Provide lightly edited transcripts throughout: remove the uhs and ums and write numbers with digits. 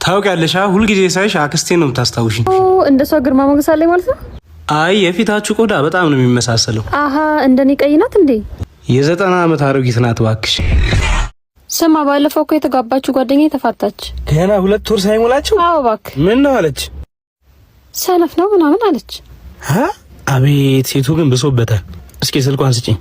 ታውቂያለሽ ሁሉ ጊዜ ሳይሽ አክስቴን ነው የምታስታውሽኝ። እንደሷ ግርማ ሞገስ አለኝ ማለት ነው? አይ የፊታችሁ ቆዳ በጣም ነው የሚመሳሰለው። አሃ እንደኔ ቀይ ናት እንዴ? የ90 ዓመት አሮጊት ናት እባክሽ። ስማ ባለፈው እኮ የተጋባችሁ ጓደኛዬ ተፋታች። ገና 2 ወር ሳይሞላችሁ? አዎ እባክህ። ምን ነው አለች? ሰነፍ ነው ምናምን አለች። አቤት ሴቱ ግን ብሶበታል። እስኪ ስልኳን ስጪኝ።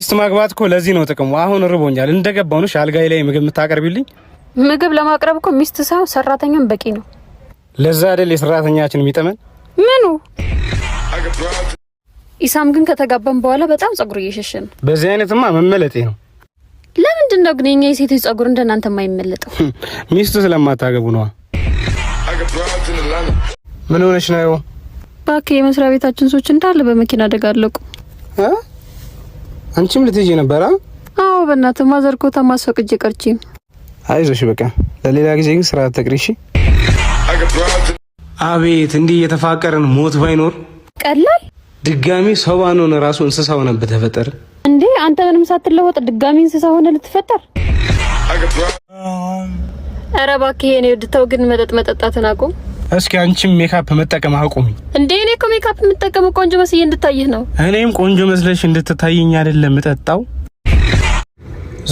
ማግባት እኮ ለዚህ ነው ጥቅሙ። አሁን ርቦኛል እንደገባው ነው አልጋይ ላይ ምግብ የምታቀርቢልኝ? ምግብ ለማቅረብ እኮ ሚስት ሳይሆን ሰራተኛም በቂ ነው። ለዛ አይደል የሰራተኛችን የሚጠመን? ምኑ? ኢሳም ግን ከተጋባን በኋላ በጣም ጸጉር እየሸሸ ነው። በዚህ አይነትማ መመለጤ ነው። ለምንድን ነው ግን የኛ የሴቶች ጸጉር እንደናንተ የማይመለጠው? ሚስቱ ስለማታገቡ ነው። ምን ሆነሽ ነው? እባክህ የመስሪያ ቤታችን ሰዎች እንዳለ በመኪና አደጋ አለቁ። አንቺም ልትሄጂ ነበር? አዎ በእናትህ ማዘር እኮ ታማስፈቅጄ ቀርቼ። አይዞሽ በቃ ለሌላ ጊዜ ግን ስራ ተቅሪሽ። አቤት እንዲህ የተፋቀረን ሞት ባይኖር ቀላል ድጋሚ ሰው ባንሆን ራሱ እንስሳ ሆነን በተፈጠረ እንዴ! አንተ ምንም ሳትለወጥ ድጋሚ እንስሳ ሆነ ልትፈጠር? ኧረ እባክህ የኔ ወድተው ግን መጠጥ መጠጣትን አቁም። እስኪ አንቺም ሜካፕ መጠቀም አቁሚ። እንዴ እኔ እኮ ሜካፕ የምጠቀመው ቆንጆ መስዬ እንድታይህ ነው። እኔም ቆንጆ መስለሽ እንድትታይኝ አይደለም መጠጣው።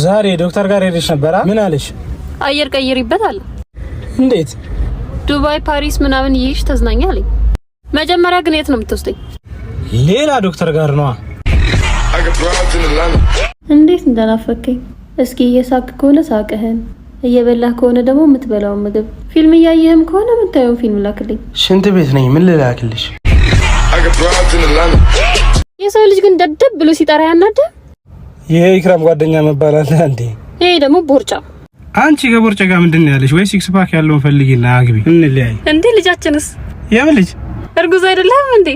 ዛሬ ዶክተር ጋር ሄደሽ ነበር? ምን አለሽ? አየር ቀይሪበት አለ። እንዴት? ዱባይ፣ ፓሪስ ምናምን ይይሽ ተዝናኛ አለኝ። መጀመሪያ ግን የት ነው የምትወስደኝ? ሌላ ዶክተር ጋር ነው። እንዴት እንደናፈከኝ። እስኪ እየሳቅ ከሆነ ሳቅህን፣ እየበላህ ከሆነ ደግሞ የምትበላው ምግብ፣ ፊልም እያየህም ከሆነ የምታየው ፊልም ላክልኝ። ሽንት ቤት ነኝ ምን ልላክልሽ? የሰው ልጅ ግን ደደብ ብሎ ሲጠራ ያናደ። ይሄ ኢክራም ጓደኛ መባላል እንዴ? ይሄ ደግሞ ቦርጫ። አንቺ ከቦርጫ ጋር ምንድን ነው ያለሽ? ወይ ሲክስ ፓክ ያለውን ፈልጊና አግቢ እንለያይ። እንዴ ልጃችንስ? የምን ልጅ? እርጉዝ አይደለም እንዴ?